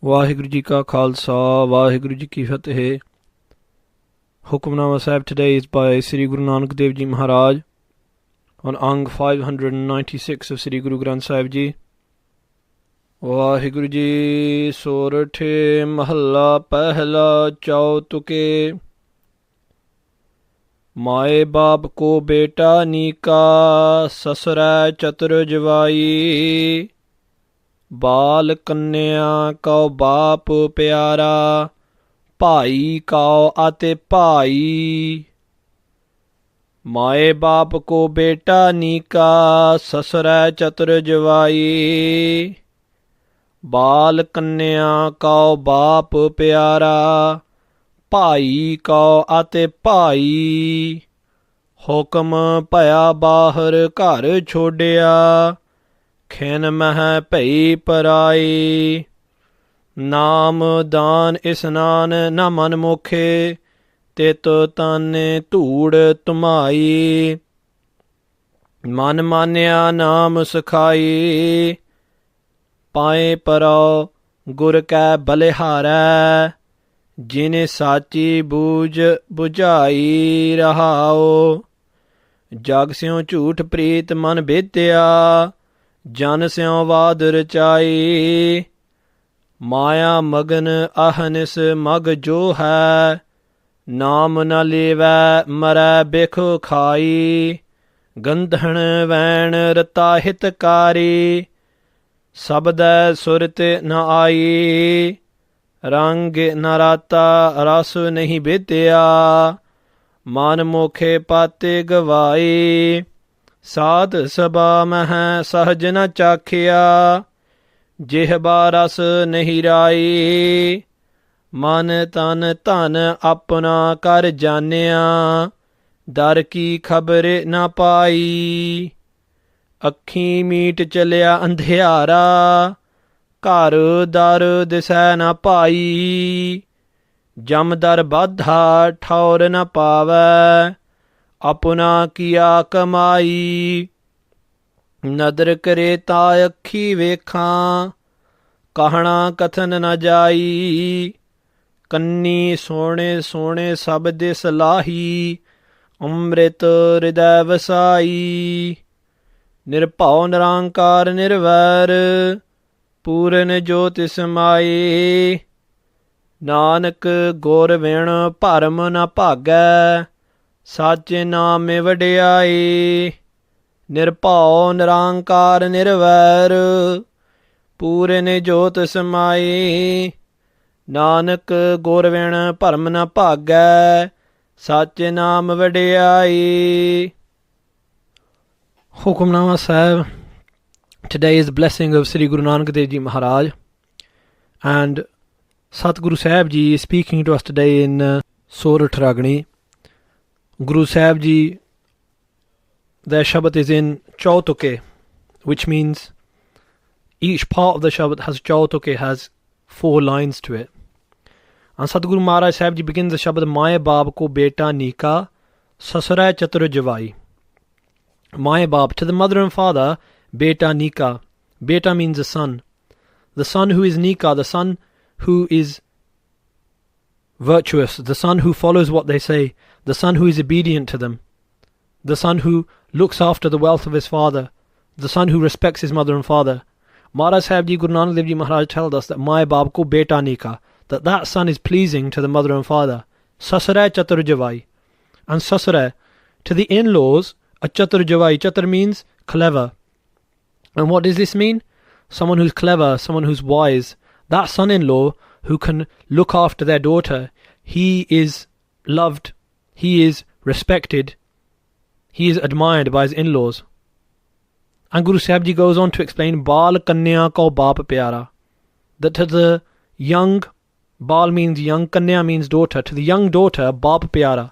ਵਾਹਿਗੁਰੂ ਜੀ ਕਾ ਖਾਲਸਾ ਵਾਹਿਗੁਰੂ ਜੀ ਕੀ ਫਤਿਹ Hukamnama Sahib today is by Sri Guru Nanak Dev Ji Maharaj on Ang 596 of Sri Guru Granth Sahib Ji. Waheguru ji ਸੋਰਠ ਮਹੱਲਾ ਪਹਿਲਾ Chau-Tukas माए बाप को बेटा नीका ससुरै चतुर जवाई बाल कन्या कौ बाप प्यारा भाई कौ आते भाई माए बाप को बेटा नीका ससुरै चतुर जवाई बाल कन्या कौ बाप प्यारा ਭਾਈ ਕਉ ਅਤੇ ਭਾਈ ਹੁਕਮ ਭਇਆ ਬਾਹਰ ਘਰ ਛੋੜਿਆ ਖਿਨ ਮਹਿ ਭਈ ਪਰਾਈ ਨਾਮ ਦਾਨ ਇਸਨਾਨ ਨਾ manmukh ਤਿਤ ਤਨ ਧੂੜ ਤੁਮਾਈ ਮਨ ਮਾਨਿਆ ਨਾਮ ਸਖਾਈ ਪਾਏ ਪਰੋ ਗੁਰ ਕੈ ਬਲਿਹਾਰੈ ਜਿਨੇ ਸਾਚੀ ਬੂਝ ਬੁਝਾਈ ਰਹਾਓ ਜਗ ਸਿਉ ਝੂਠ ਪ੍ਰੀਤ ਮਨ ਬੇਤਿਆ ਜਨ ਸਿਉ ਵਾਦ ਰਚਾਈ ਮਾਇਆ ਮਗਨ ਅਹਨਿਸ ਮਗ ਜੋ ਹੈ ਨਾਮ ਨ ਲੇਵੈ ਮਰੈ ਬਿਖ ਖਾਈ ਗੰਧਣ ਵੈਣ ਰਤਾ ਹਿਤਕਾਰੀ ਸਬਦੈ ਸੁਰਤ ਨ ਆਈ ਰੰਗ ਨਰਾਤਾ ਰਸ ਨਹੀਂ ਬੇਤਿਆ manmukh ਪਾਤੇ ਗਵਾਈ ਸਾਧ ਸਭਾ ਮਹਿ ਸਹਜ ਨ ਚਾਖਿਆ ਜਿਹਬਾ ਰਸ ਨਹੀਂ ਰਾਈ ਮਨ ਤਨ ਧਨ ਆਪਣਾ ਕਰ ਜਾਣਿਆ ਦਰ ਕੀ ਖਬਰ ਨ ਪਾਈ ਅੱਖੀਂ ਮੀਟ ਚਲਿਆ ਅੰਧਿਆਰਾ ਘਰ ਦਰ ਦਿਸੈ ਨ ਭਾਈ ਜਮਦਰ ਬਾਧਾ ਠੌਰ ਨ ਪਾਵੈ ਆਪਣਾ ਕੀਆ ਕਮਾਈ ਨਦਰ ਕਰੇ ਤਾ ਅੱਖੀ ਵੇਖਾਂ ਕਹਿਣਾ ਕਥਨ ਨ ਜਾਈ ਕੰਨੀ ਸੋਹਣੇ ਸੋਹਣੇ ਸਬਦ ਸਲਾਹੀ ਅੰਮ੍ਰਿਤ ਹਿਰਦੈ ਵਸਾਈ ਨਿਰਭਉ ਨਿਰੰਕਾਰ ਨਿਰਵੈਰ ਪੂਰਨ ਜੋਤਿ ਸਮਾਈ ਨਾਨਕ ਗੁਰ ਵਿਣ ਭਰਮ ਨ ਭਾਗੈ ਸਾਚੇ ਨਾਮ ਵਡਿਆਈ ਨਿਰਭਉ ਨਿਰੰਕਾਰ ਨਿਰਵੈਰ ਪੂਰਨ ਜੋਤਿ ਸਮਾਈ ਨਾਨਕ ਗੁਰ ਵਿਣ ਭਰਮ ਨ ਭਾਗੈ ਸਾਚੇ ਨਾਮ ਵਡਿਆਈ ਹੁਕਮਨਾਮਾ ਸਾਹਿਬ. Today is the blessing of Sri Guru Nanak Dev Ji Maharaj, and Satguru Sahib Ji is speaking to us today in Sorat'h. Guru Sahib Ji, their Shabad is in Chau-Tukas, which means each part of the Shabad has Chau-Tukas, has 4 lines to it. And Satguru Maharaj Sahib Ji begins the Shabad, Maye Baap ko beta nika sasurai chatur javai. Maye Baap, to the mother and father, Beta Nika. Beta means a son. The son who is Nika, the son who is virtuous, the son who follows what they say, the son who is obedient to them, the son who looks after the wealth of his father, the son who respects his mother and father. Maharaj Sahib Ji, Guru Nanak Dev Ji Maharaj told us that Mai Baap ko Beta Nika, that son is pleasing to the mother and father. Sasurai chatur javai. And Sasurai, to the in-laws, a chatur javai. Chatur means clever. And what does this mean? Someone who's clever, someone who's wise. That son-in-law who can look after their daughter, he is loved, he is respected, he is admired by his in-laws. And Guru Sahib Ji goes on to explain, Baal Kanya ko baap pyara. That to the young, Baal means young, Kanya means daughter. To the young daughter, baap pyara.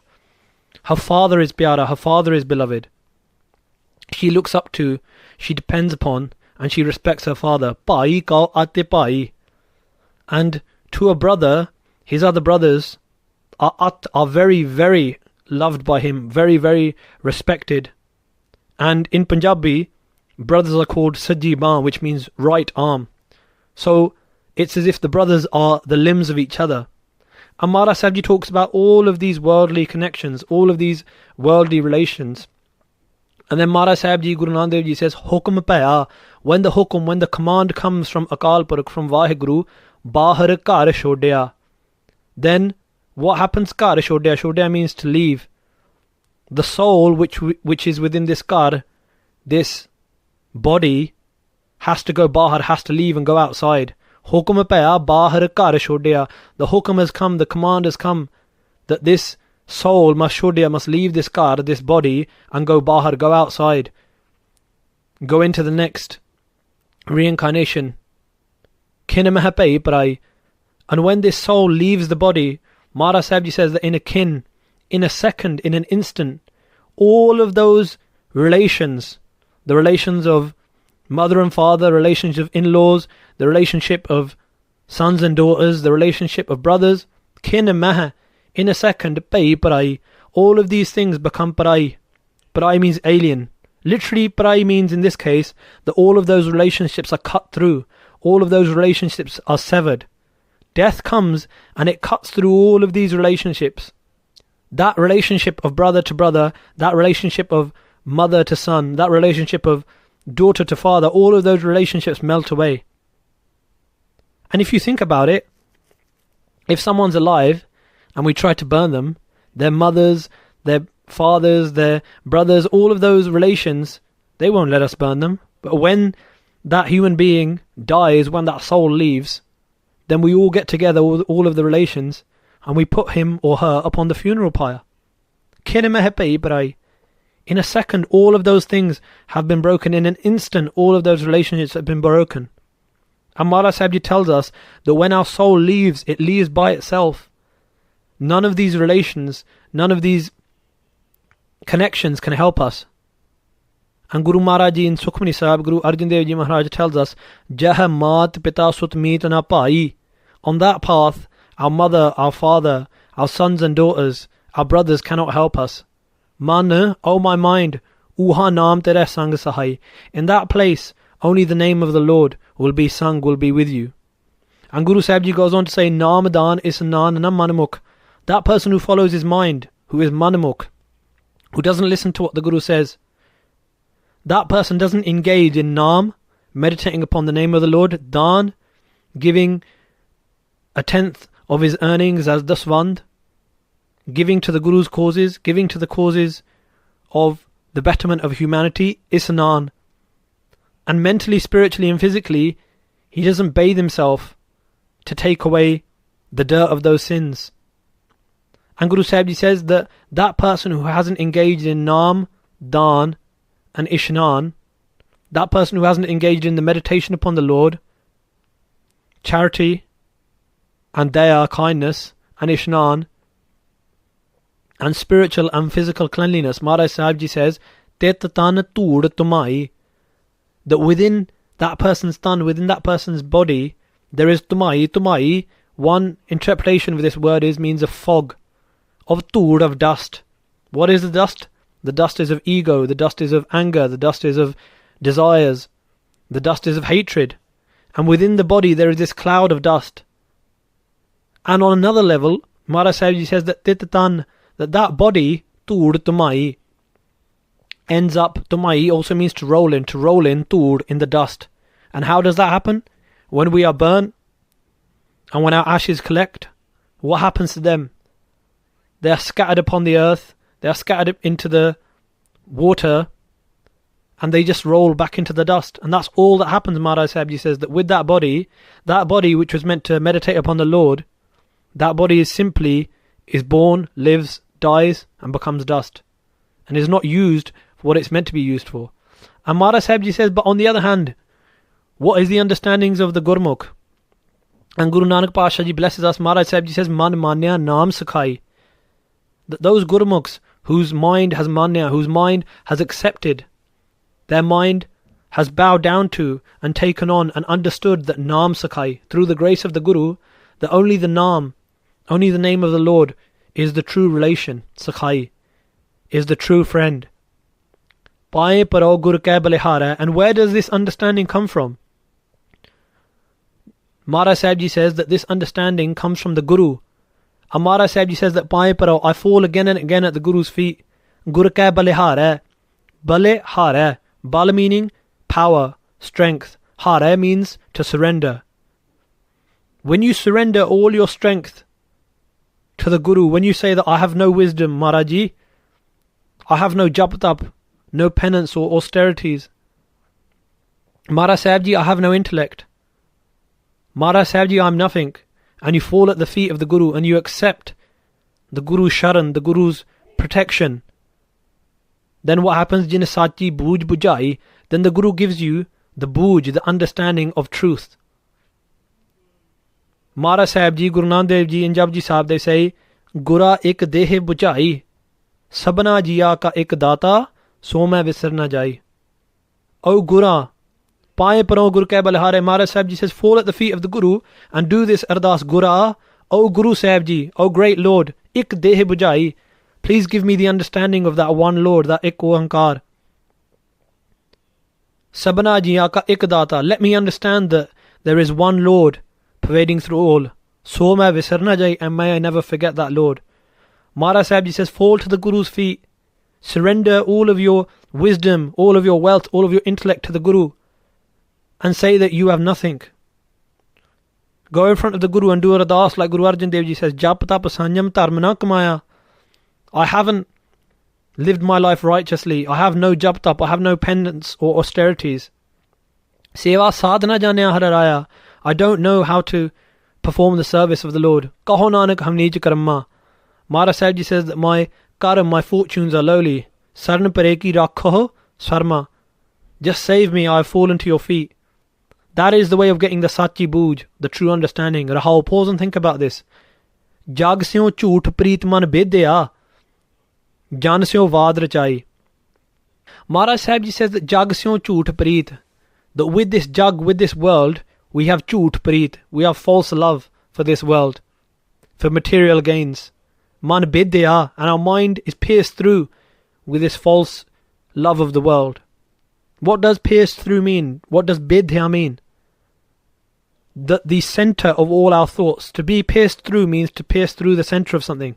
Her father is pyara, her father is beloved. She looks up to, she depends upon, and she respects her father. Pai kau ate pai. And to a brother, his other brothers are very, very loved by him, very, very respected. And in Punjabi, brothers are called Sajji Baan, which means right arm. So It's as if the brothers are the limbs of each other. And Maharaj Sahib Ji talks about all of these worldly connections, all of these worldly relations. And then Maharaj Sahib Ji, Guru Nanak Dev Ji says, Hukum paya, when the command comes from Akal Purakh, from Vaheguru, Bahar kar shodya. Then what happens? Kar shodya. Shodya means to leave. The soul which is within this kar, this body, has to go bahar, has to leave and go outside. Hukum paya bahar kar shodya. The hukum has come, the command has come, that this soul must shodya, must leave this kar, this body, and go bahar, go outside, go into the next reincarnation. Kinamahapai prai. And when this soul leaves the body, Maharaj Sahib Ji says that in a kin, in a second, in an instant, all of those relations, the relations of mother and father, relations of in-laws, the relationship of sons and daughters, the relationship of brothers, kin and maha, in a second, pai parai, all of these things become parai. Parai means alien. Literally, parai means in this case that all of those relationships are cut through. All of those relationships are severed. Death comes and it cuts through all of these relationships. That relationship of brother to brother, that relationship of mother to son, that relationship of daughter to father, all of those relationships melt away. And if you think about it, if someone's alive and we try to burn them, their mothers, their fathers, their brothers, all of those relations, they won't let us burn them. But when that human being dies, when that soul leaves, then we all get together, all of the relations, and we put him or her upon the funeral pyre. In a second, all of those things have been broken. In an instant, all of those relationships have been broken. And Maharaj Sahib Ji tells us that when our soul leaves, it leaves by itself. None of these relations, none of these connections can help us. And Guru Maharaj Ji in Sukhmani Sahib, Guru Arjan Dev Ji Maharaj tells us, Jah Mat Pita Sut Meet Na Pai. On that path, our mother, our father, our sons and daughters, our brothers cannot help us. Man, O my mind, Uha Naam Tere Sang Sahai. In that place, only the name of the Lord will be sung, will be with you. And Guru Sahib Ji goes on to say, Naam Dan is Nan Na manmukh. That person who follows his mind, who is manmukh, who doesn't listen to what the Guru says, that person doesn't engage in Naam, meditating upon the name of the Lord, Dan, giving a tenth of his earnings as dasvand, giving to the Guru's causes, giving to the causes of the betterment of humanity, Isnan. And mentally, spiritually and physically, he doesn't bathe himself to take away the dirt of those sins. And Guru Sahib Ji says that that person who hasn't engaged in Naam, Dan and Ishnan, that person who hasn't engaged in the meditation upon the Lord, charity and daya, kindness, and Ishnan, and spiritual and physical cleanliness, Maharaj Sahib Ji says, Tet tan tood tumai, that within that person's tan, within that person's body, there is tumai. Tumai, one interpretation of this word means a fog, of tood, of dust. What is the dust? The dust is of ego, the dust is of anger, the dust is of desires, the dust is of hatred. And within the body there is this cloud of dust. And on another level, Maharaj Sahib Ji says that Titatan, that body, Tood Tumai, ends up, Tumai also means to roll in, Tood, in the dust. And how does that happen? When we are burnt, and when our ashes collect, what happens to them? They are scattered upon the earth, they are scattered into the water, and they just roll back into the dust. And that's all that happens. Maharaj Sahib Ji says that with that body which was meant to meditate upon the Lord, that body is born, lives, dies, and becomes dust, and is not used for what it's meant to be used for. And Maharaj Sahib Ji says, but on the other hand, what is the understandings of the Gurmukh? And Guru Nanak Pasha Ji blesses us. Maharaj Sahib Ji says, Man manya naam sakhai. That those Gurmukhs whose mind has manya, whose mind has accepted, their mind has bowed down to and taken on and understood that Naam Sakhai, through the grace of the Guru, that only the Naam, only the name of the Lord is the true relation, Sakhai, is the true friend. Paaye paro gur ke balihara. And where does this understanding come from? Maharaj Sahib Ji says that this understanding comes from the Guru. And Maharaj Sahib Ji says that Paye Paro, I fall again and again at the Guru's feet. Gur ka bale har hai. Bal meaning power, strength. Har means to surrender. When you surrender all your strength to the Guru, when you say that I have no wisdom, Maharaji, I have no jap tap, no penance or austerities. Maharaj Sahib Ji, I have no intellect. Maharaj Sahib Ji, I am nothing. And you fall at the feet of the Guru and you accept the Guru's sharan, the Guru's protection. Then what happens? Jin sachi booj bujai. Then the Guru gives you the booj, the understanding of truth. Maharaj Sahib Ji, Guru Nanak Dev Ji, and Japji Sahib, they say, Gura ek dehe bujai, sabna jiya ka ek data, so main visar na jai. O Gura, Paye Paro Gur Ke Balhare. Maharaj Sahib Ji says, fall at the feet of the Guru and do this ardas. Gura, O Guru Sahib Ji, O great Lord, ik dehe bujai, please give me the understanding of that one Lord, that ik oankar. Sabna jiya ka ik data, let me understand that there is one Lord pervading through all. So main visar na jai, and may I never forget that Lord. Maharaj Sahib Ji says, fall to the Guru's feet. Surrender all of your wisdom, all of your wealth, all of your intellect to the Guru. And say that you have nothing. Go in front of the Guru and do ardas like Guru Arjan Dev Ji says, Jap tap sanyam dharm na kamaya. I haven't lived my life righteously. I have no jap tap. I have no penance or austerities. Seva sadhana janya hararaya. I don't know how to perform the service of the Lord. Kaho Nanak hum nij karma. Maharaj Sahib Ji says that my karam, my fortunes are lowly. Sarn pareki rakho sarma. Just save me, I have fallen to your feet. That is the way of getting the Sachi Booj, the true understanding. Rahul, pause and think about this. Jag syo jhoot preet man bedya, jan syo vaad rachai. Maharaj Sahib Ji says that jag syo jhoot preet, that with this jug, with this world, we have jhoot preet, we have false love for this world, for material gains. Man bedya, and our mind is pierced through with this false love of the world. What does pierced through mean? What does bidya mean? The center of all our thoughts. To be pierced through means to pierce through the center of something.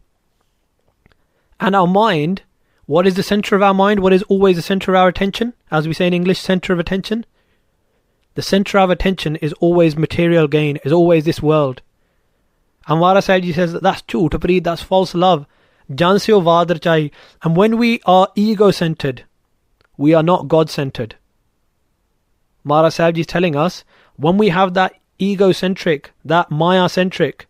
And our mind, what is the center of our mind? What is always the center of our attention? As we say in English, center of attention. The center of attention is always material gain, is always this world. And Maharaj Sahib Ji says that that's true, to breed, that's false love. Jansyo vadar chai. And when we are ego-centered, we are not God-centered. Maharaj Sahib Ji is telling us, when we have that egocentric, that Maya-centric,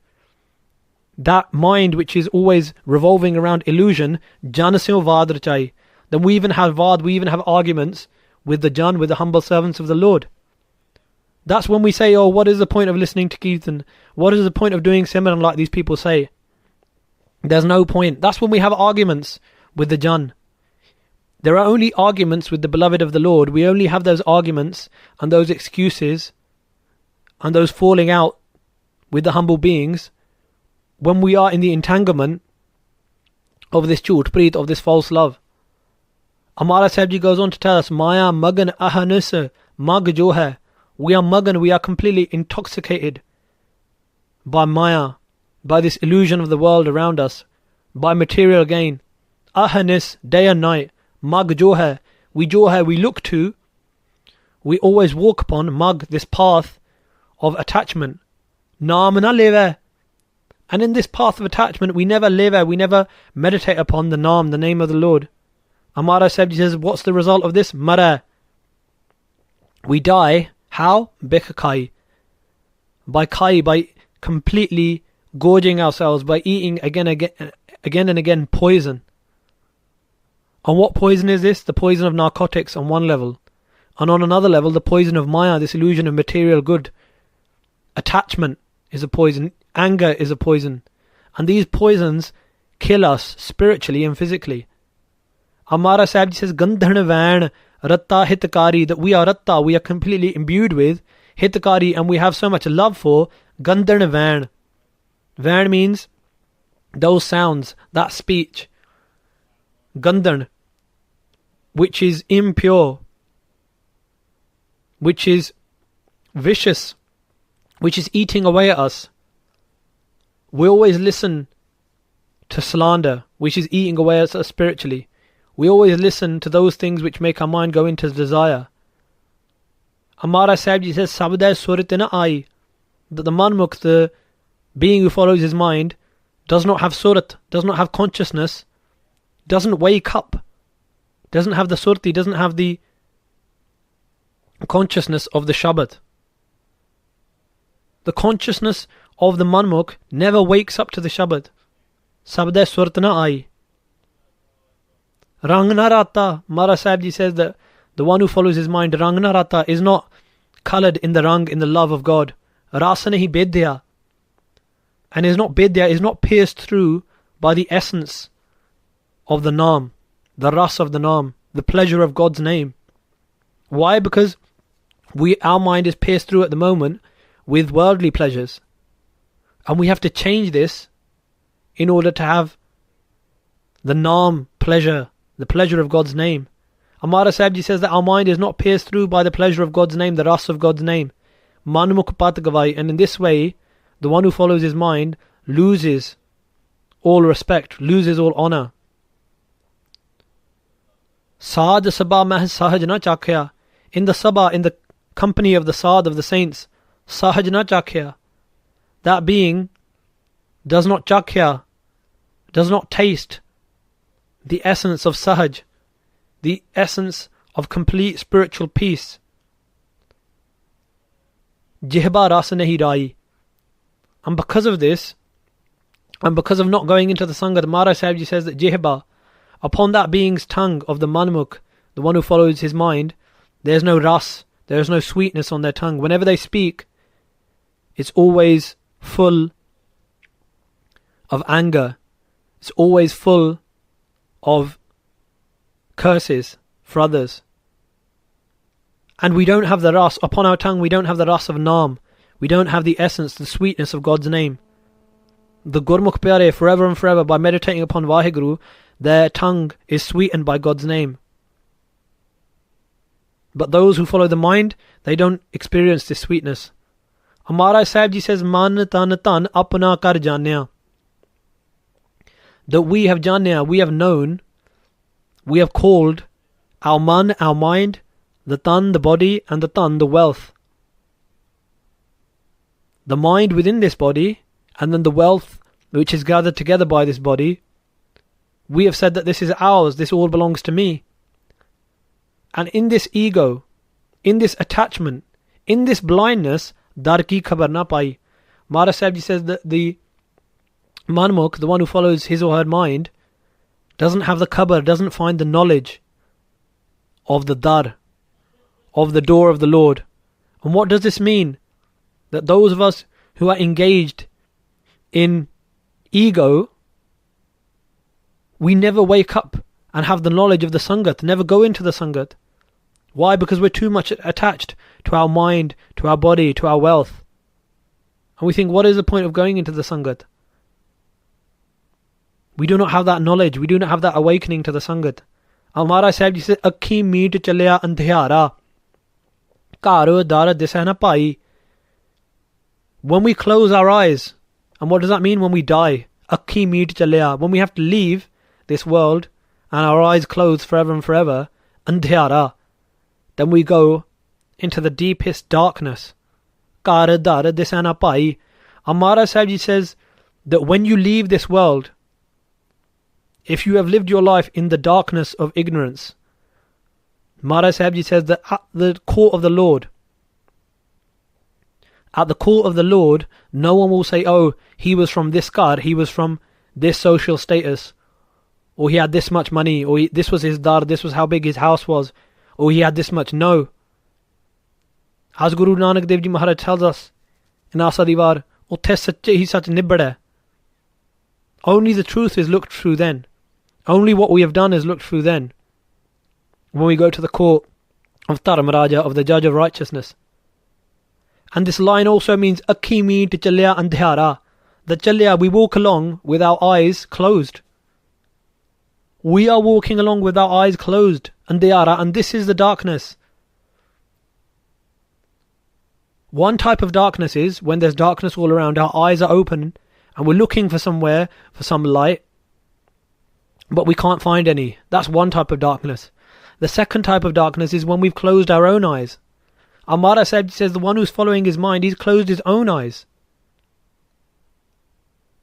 that mind which is always revolving around illusion, Janasyo vadar chai, then we even have vad, we even have arguments with the Jan, with the humble servants of the Lord. That's when we say, oh, what is the point of listening to Kirtan? What is the point of doing Simran like these people say? There's no point. That's when we have arguments with the Jan. There are only arguments with the beloved of the Lord. We only have those arguments and those excuses and those falling out with the humble beings when we are in the entanglement of this chut, preet, of this false love. Amara Sahib Ji goes on to tell us, Maya magan ahanus mag jo hai. We are magan, we are completely intoxicated by Maya, by this illusion of the world around us, by material gain. Ahanis, day and night. Mag jo hai, we look to, we always walk upon, mag, this path of attachment. Naam na leve. And in this path of attachment, we never live, we never meditate upon the Naam, the name of the Lord. Amara Sahib Ji says, what's the result of this? Mara. We die. How? Bekakai. By completely gorging ourselves, by eating again and again poison. And what poison is this? The poison of narcotics on one level. And on another level, the poison of Maya, this illusion of material good. Attachment is a poison. Anger is a poison. And these poisons kill us spiritually and physically. Amara Sahib Ji says, Gandharna Van Ratta Hitakari, that we are Ratta, we are completely imbued with Hitakari, and we have so much love for Gandharna Van. Van means those sounds, that speech. Gandharn, which is impure, which is vicious, which is eating away at us. We always listen to slander, which is eating away at us spiritually. We always listen to those things which make our mind go into desire. Amara Sahib Ji says, Shabad Sorat'h na aayi, that the manmukh, the being who follows his mind, does not have Sorat'h, does not have consciousness, doesn't wake up, doesn't have the Sorat'h, doesn't have the consciousness of the Shabad. The consciousness of the manmukh never wakes up to the Shabad. Shabad Sorat'h na aayi. Rang na rata, Mara Sahib Ji says that the one who follows his mind, Rang na rata, is not coloured in the rang, in the love of God. Rasa nahi bedya. And is not bedya, is not pierced through by the essence of the Naam, the ras of the Naam, the pleasure of God's name. Why? Because our mind is pierced through at the moment with worldly pleasures. And we have to change this in order to have the Naam pleasure, the pleasure of God's name. Amara Sahib Ji says that our mind is not pierced through by the pleasure of God's name, the ras of God's name. Manmukh pat gavai. And in this way, the one who follows his mind loses all respect, loses all honour. Saad sabah meh sahaj na chakhya. In the sabah, in the company of the Saad of the saints, sahaj na chakhya. That being does not chakhya, does not taste the essence of sahaj, the essence of complete spiritual peace. Jihba ras nahi rai. And because of this, and because of not going into the Sangat, Mara Sahib Ji says that Jihba, upon that being's tongue of the manmukh, the one who follows his mind, there's no ras, there's no sweetness on their tongue. Whenever they speak, it's always full of anger. It's always full of curses for others. And we don't have the ras, upon our tongue we don't have the ras of Naam. We don't have the essence, the sweetness of God's name. The Gurmukh Pyare, forever and forever, by meditating upon Vaheguru, their tongue is sweetened by God's name. But those who follow the mind, they don't experience this sweetness. Amara Sahib Ji says, Man tan tan apna kar janya. That we have janya, we have known, we have called our man, our mind, the tan, the body, and the tan, the wealth. The mind within this body, and then the wealth which is gathered together by this body. We have said that this is ours, this all belongs to me. And in this ego, in this attachment, in this blindness, dar ki khabar na pai. Mara Sahib Ji says that the manmukh, the one who follows his or her mind, doesn't have the khabar, doesn't find the knowledge of the dar, of the door of the Lord. And what does this mean? That those of us who are engaged in ego, we never wake up and have the knowledge of the Sangat, never go into the Sangat. Why? Because we're too much attached to our mind, to our body, to our wealth. And we think, what is the point of going into the Sangat? We do not have that knowledge, we do not have that awakening to the Sangat. Amara Sahib Ji says, Akhi meet chalya andhyara, karo dara disana pai. When we close our eyes, and what does that mean? When we die, Akhi meet chalya, when we have to leave this world and our eyes closed forever and forever, andhyara, then we go into the deepest darkness. Kar dara disana pai. Amara Sahib Ji says that when you leave this world, if you have lived your life in the darkness of ignorance, Mara Sahib Ji says that at the court of the Lord, no one will say, oh, he was from this God, he was from this social status, or he had this much money, or this was his dar, this was how big his house was, or he had this much. No. As Guru Nanak Dev Ji Maharaj tells us in Asa Diwar, utthe sache hi sach nibbad. Only the truth is looked through then. Only what we have done is looked through then. When we go to the court of Dharmaraja, of the judge of righteousness. And this line also means Akhi meet chalya andhyara. The chalya, we walk along with our eyes closed. We are walking along with our eyes closed. Andhyara, and this is the darkness. One type of darkness is when there's darkness all around, our eyes are open and we're looking for somewhere, for some light, but we can't find any. That's one type of darkness. The second type of darkness is when we've closed our own eyes. Amara Sahib says the one who's following his mind, he's closed his own eyes.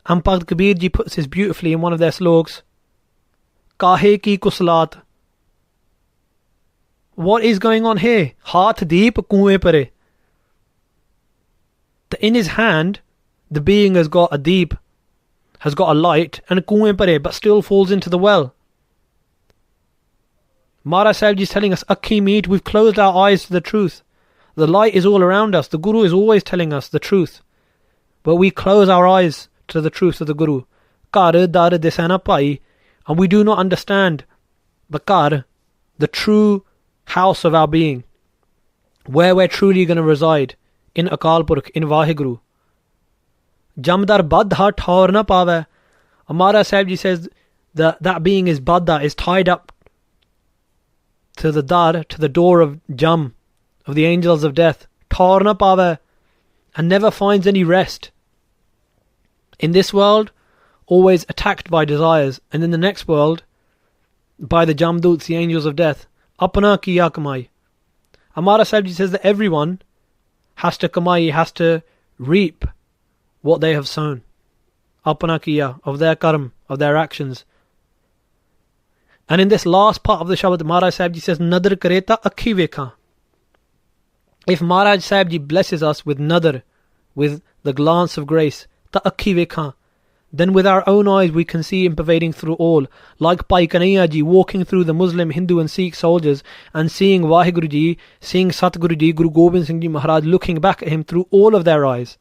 And Bhakt Kabir ji puts this beautifully in one of their sloks. Kahe ki kuslat. What is going on here? Haath deep kuएं pare. In his hand, the being has got a deep, has got a light, and a kuएं pare, but still falls into the well. Mara Sahib ji is telling us, Akhi meet, we've closed our eyes to the truth. The light is all around us. The Guru is always telling us the truth. But we close our eyes to the truth of the Guru. Kar dar desana pai. And we do not understand the kar, the true house of our being, where we're truly going to reside, in Akal Purkh, in Vaheguru. Jamdar badha thaur na pave. Amara Sahib ji says that being is badha, is tied up to the dar, to the door of Jam, of the angels of death. Thaur na pave. And never finds any rest. In this world, always attacked by desires, and in the next world, by the Jamduts, the angels of death. Apna kiya kamai. Amara Sahib ji says that everyone has to kamai, has to reap what they have sown. Apna kiya, of their karm, of their actions. And in this last part of the Shabad, Maharaj Sahib ji says, Nadar kareta akhi vekha. If Maharaj Sahib ji blesses us with nadar, with the glance of grace, ta akhi vekha, then with our own eyes we can see him pervading through all, like Bhai Kanhaiya ji walking through the Muslim, Hindu and Sikh soldiers and seeing Vaheguru ji, seeing Satguru ji, Guru Gobind Singh ji Maharaj looking back at him through all of their eyes.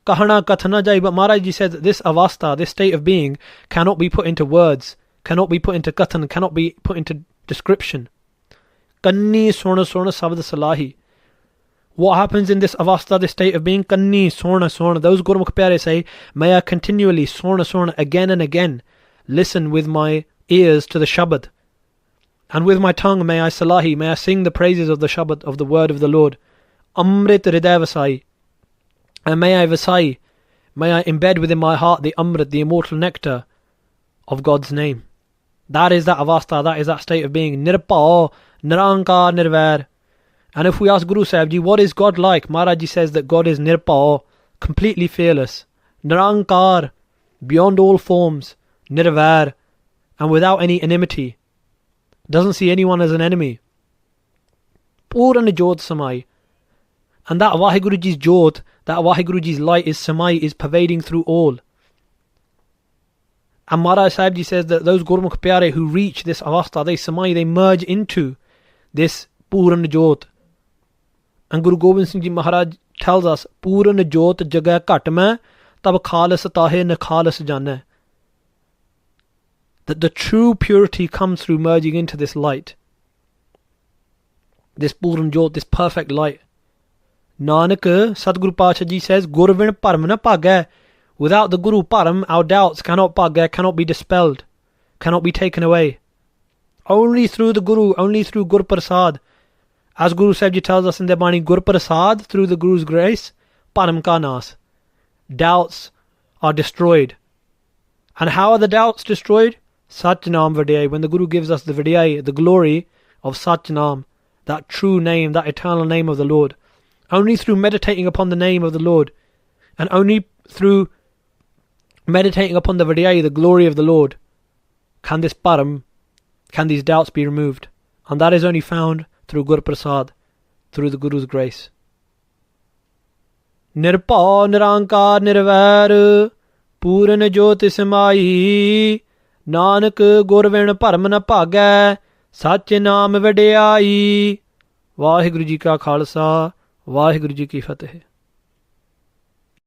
Kahana kathana jai, but Maharaj ji says that this avastha, this state of being, cannot be put into words, cannot be put into kathan, cannot be put into description. Kanni sorna sorna sabd salahi. What happens in this avastha, this state of being? Kanni sorna sorna. Those Gurmukh Pyare say, may I continually sorna sorna, again and again, listen with my ears to the Shabad, and with my tongue may I salahi, may I sing the praises of the Shabad, of the word of the Lord. Amrit hriday vasai. And may I vasai, may I embed within my heart the amrit, the immortal nectar of God's name. That is that avastha, that is that state of being. Nirpao, nirankar, nirvair. And if we ask Guru Sahib ji, what is God like? Maharaj ji says that God is nirpao, completely fearless. Nirankar, beyond all forms. Nirvair, and without any enmity. Doesn't see anyone as an enemy. Puran Jot Samai. And that Vaheguru ji's Jot, that Vaheguru ji's light is Samai, is pervading through all. And Maharaj Sahib ji says that those Gurmukh Pyare who reach this avastha, they Samai, they merge into this Puran Jot. And Guru Gobind Singh ji Maharaj tells us, Puran Jot jagah ghat mein, tab khalis tahe ne khalis jane. That the true purity comes through merging into this light. This Puran Jot, this perfect light. Nanak, Sadguru Pasha ji says, Gurvin param na bhagay. Without the Guru param, our doubts cannot bhagay, cannot be dispelled, cannot be taken away. Only through the Guru, only through Gur Prasad. As Guru Sahib ji tells us in their Bani, Gur Prasad, through the Guru's grace, param ka nas. Doubts are destroyed. And how are the doubts destroyed? Sach Naam Vidya. When the Guru gives us the Vidya, the glory of Sach Naam, that true name, that eternal name of the Lord. Only through meditating upon the name of the Lord, and only through meditating upon the Vidya, the glory of the Lord, can this param, can these doubts be removed. And that is only found through Gur Prasad, through the Guru's grace. Nirpa nirankar nirvair, Puran Jyoti Samai, Nanak Gurvin param na bhagay, Sach Naam Vidyayi. Vaheguru ji ka Khalsa, Vaheguru ji ki Fateh.